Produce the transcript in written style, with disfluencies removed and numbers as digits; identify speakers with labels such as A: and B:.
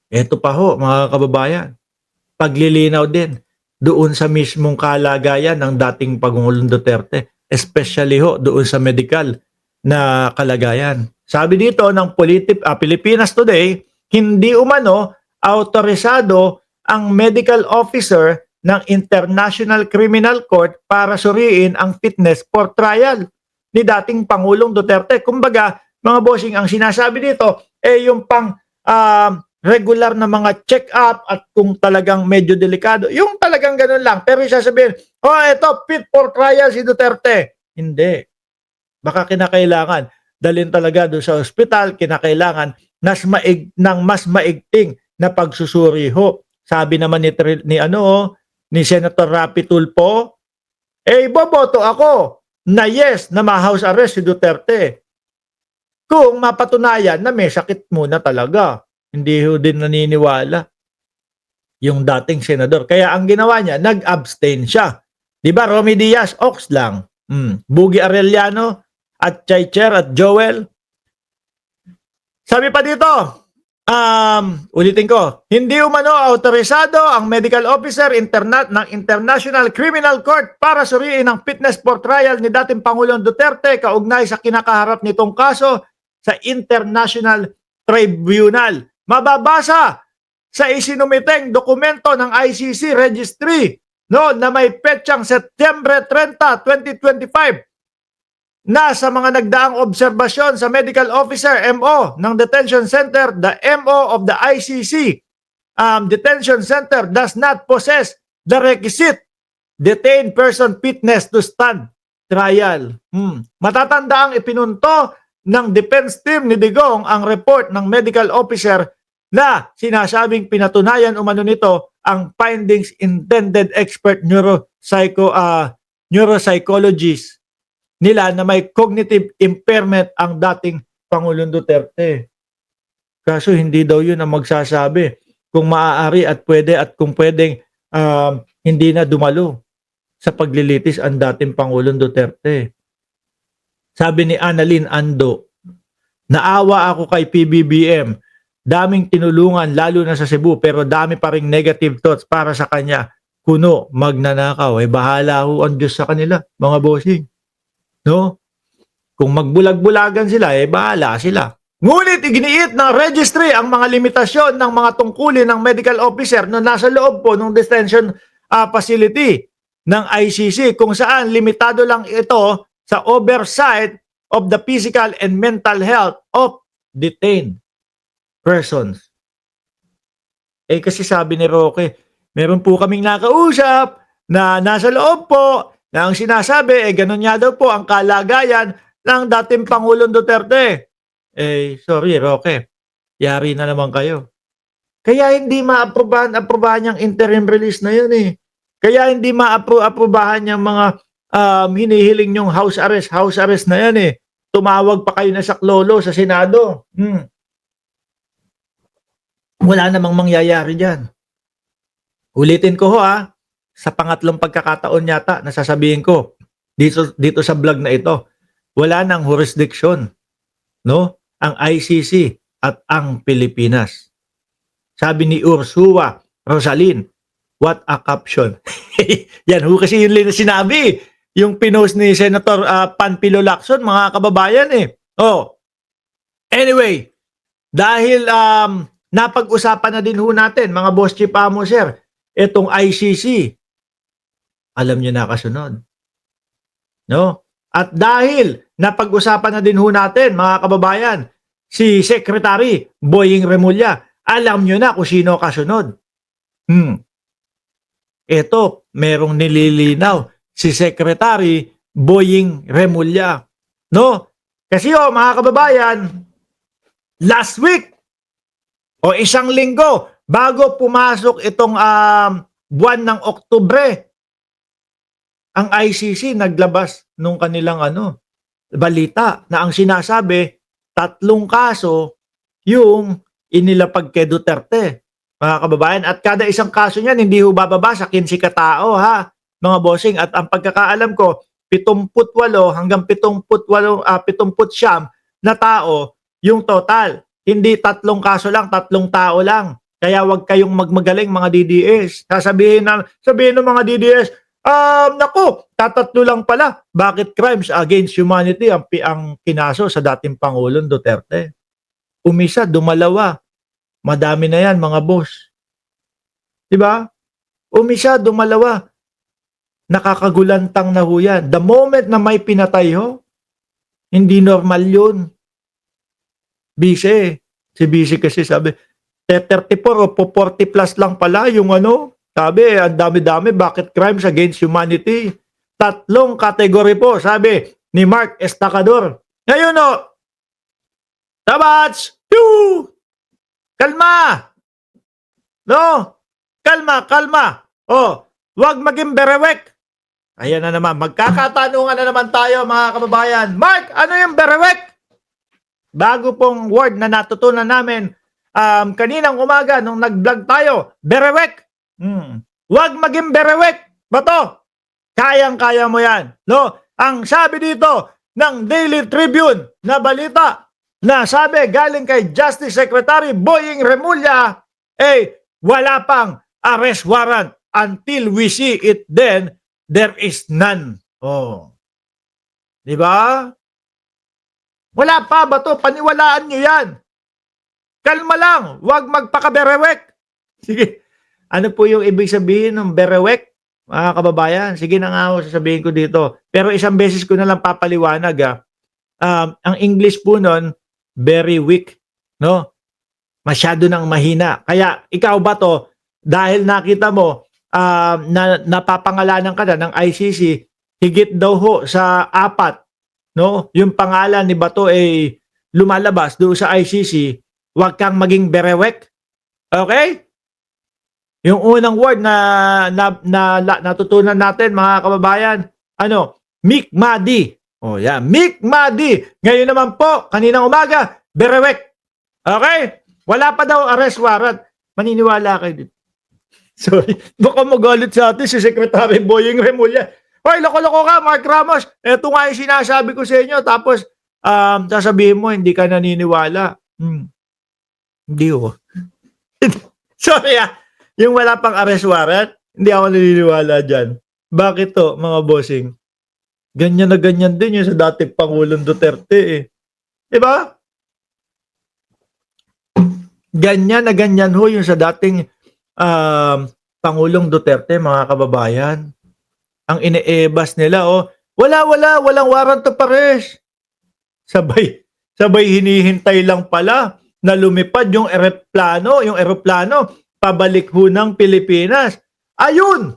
A: Eto pa ho mga kababayan, paglilinaw din doon sa mismong kalagayan ng dating Pangulong Duterte, especially ho doon sa medical na kalagayan. Sabi dito ng Pilipinas Today, hindi umano autorisado ang medical officer ng International Criminal Court para suriin ang fitness for trial ni dating Pangulong Duterte. Kumbaga, mga bossing, ang sinasabi dito yung pang regular na mga check-up at kung talagang medyo delikado, yung talagang ganun lang. Pero sasabihin, oh, ito, fit for trial si Duterte. Hindi. Baka kinakailangan dalhin talaga doon sa ospital, kinakailangan ng mas maigting na pagsusuri ho. Sabi naman ni Senator Rapi Tulfo, boboto ako na yes na ma-house arrest si Duterte. Kung mapatunayan na may sakit muna talaga. Hindi ho din naniniwala yung dating senador. Kaya ang ginawa niya, nag-abstain siya. Di ba, Romy Diaz, Ox lang. Bugi Arellano at Chaycher at Joel. Sabi pa dito, ulitin ko, hindi umano autorisado ang medical officer ng International Criminal Court para suriin ang fitness for trial ni dating Pangulong Duterte kaugnay sa kinakaharap nitong kaso sa International Tribunal. Mababasa sa isinumiteng dokumento ng ICC Registry na may petsang Setyembre 30, 2025 na sa mga nagdaang obserbasyon sa medical officer MO ng detention center, the MO of the ICC detention center does not possess the requisite detained person fitness to stand trial. Matatanda ang ipinunto ng defense team ni Digong ang report ng medical officer na sinasabing pinatunayan umano nito ang findings intended expert neuropsychologist nila na may cognitive impairment ang dating Pangulong Duterte. Kaso hindi daw yun ang magsasabi kung maaari at pwede at kung pwedeng hindi na dumalo sa paglilitis ang dating Pangulong Duterte. Sabi ni Annalyn Ando, naawa ako kay PBBM. Daming tinulungan lalo na sa Cebu pero dami pa ring negative thoughts para sa kanya. Kuno, magnanakaw. Bahala ho ang Diyos sa kanila, mga bossing. No? Kung magbulag-bulagan sila, bahala sila. Ngunit iginiit ng registry ang mga limitasyon ng mga tungkulin ng medical officer na nasa loob po ng detention facility ng ICC kung saan limitado lang ito sa oversight of the physical and mental health of detained persons. Kasi sabi ni Roque, meron po kaming nakausap na nasa loob po na ang sinasabi, ganun nga daw po ang kalagayan ng dating Pangulong Duterte. Sorry Roque, yari na naman kayo. Kaya hindi maaprobahan yung interim release na yun Kaya hindi maaprobahan yung mga hinihiling yung house arrest na yan Tumawag pa kayo na saklolo sa Senado. Wala namang mangyayari dyan. Ulitin ko sa pangatlong pagkakataon yata na sasabihin ko dito sa vlog na ito, wala nang jurisdiction, ang ICC at ang Pilipinas. Sabi ni Ursula Rosalin, what a caption. Yan kasi yun lang na sinabi. Yung pinost ni Senator Panfilo Lacson, mga kababayan Anyway, dahil napag-usapan na din natin, mga boss chief sir, itong ICC, alam nyo na kasunod. At dahil napag-usapan na din natin, mga kababayan, si Secretary Boying Remulla, alam nyo na kung sino kasunod. Ito, merong nililinaw si Secretary Boying Remulla. Kasi mga kababayan, last week, isang linggo, bago pumasok itong buwan ng Oktubre, ang ICC naglabas nung kanilang balita na ang sinasabi, 3 kaso yung inilapag kay Duterte, mga kababayan. At kada isang kaso niyan, hindi ho bababa sa 15 katao, mga bossing. At ang pagkakaalam ko, 78 hanggang 79 na tao yung total. Hindi 3 kaso lang, 3 tao lang. Kaya wag kayong magmagaling mga DDS. Sabihin ng mga DDS, naku, tatatlo lang pala. Bakit crimes against humanity ang kinaso sa dating Pangulong Duterte? Umisa, dumalawa. Madami na yan, mga boss. Diba? Umisa, dumalawa. Nakakagulantang na ho yan. The moment na may pinatay ho, hindi normal yun. Bise. Si Bise kasi sabi, 34 o 40 plus lang pala yung sabi, ang dami-dami, bakit crimes against humanity? 3 kategory po, sabi ni Mark Estacador. Ngayon Tabats! Kalma! No? Kalma. Wag maging berewek. Ayan na naman, magkakatanungan na naman tayo mga kababayan. Mark, ano yung berewek? Bago pong word na natutunan namin kaninang umaga nung nag-vlog tayo, berewek. Wag maging berewek. Bato, kayang-kaya mo yan. No? Ang sabi dito ng Daily Tribune na balita na sabi galing kay Justice Secretary Boying Remulla, wala pang arrest warrant until we see it, then there is none. Diba? Wala pa ba to? Paniwalaan nyo yan. Kalma lang. Huwag magpakaberewek. Sige. Ano po yung ibig sabihin ng berewek? Mga kababayan, sige na nga ako sasabihin ko dito. Pero isang beses ko na lang papaliwanag. Ang English po nun, very weak. No? Masyado nang mahina. Kaya ikaw ba to, dahil nakita mo, napapangalanan ka na ng ICC, higit daw ho sa 4, no? Yung pangalan ni Bato ay lumalabas doon sa ICC, huwag kang maging berewek. Okay? Yung unang word na natutunan natin mga kababayan, Mikmadi. Mikmadi. Ngayon naman po, kaninang umaga, berewek. Okay? Wala pa daw arrest warrant. Maniniwala kayo dito. Sorry, baka magalit sa atin si Secretary Boying Remulla. Hoy, loko-loko ka, Mark Ramos. Ito nga yung sinasabi ko sa inyo. Tapos, sasabihin mo, hindi ka naniniwala. Hindi ho. Sorry yung wala pang arrest warrant, hindi ako naniniwala dyan. Bakit to, mga bossing? Ganyan na ganyan din yung sa dating Pangulong Duterte Diba? Ganyan na ganyan ho yung sa dating Pangulong Duterte, mga kababayan. Ang ine-ebas nila, walang warrant of arrest. Sabay hinihintay lang pala na lumipad yung eroplano pabalik ho ng Pilipinas. Ayun!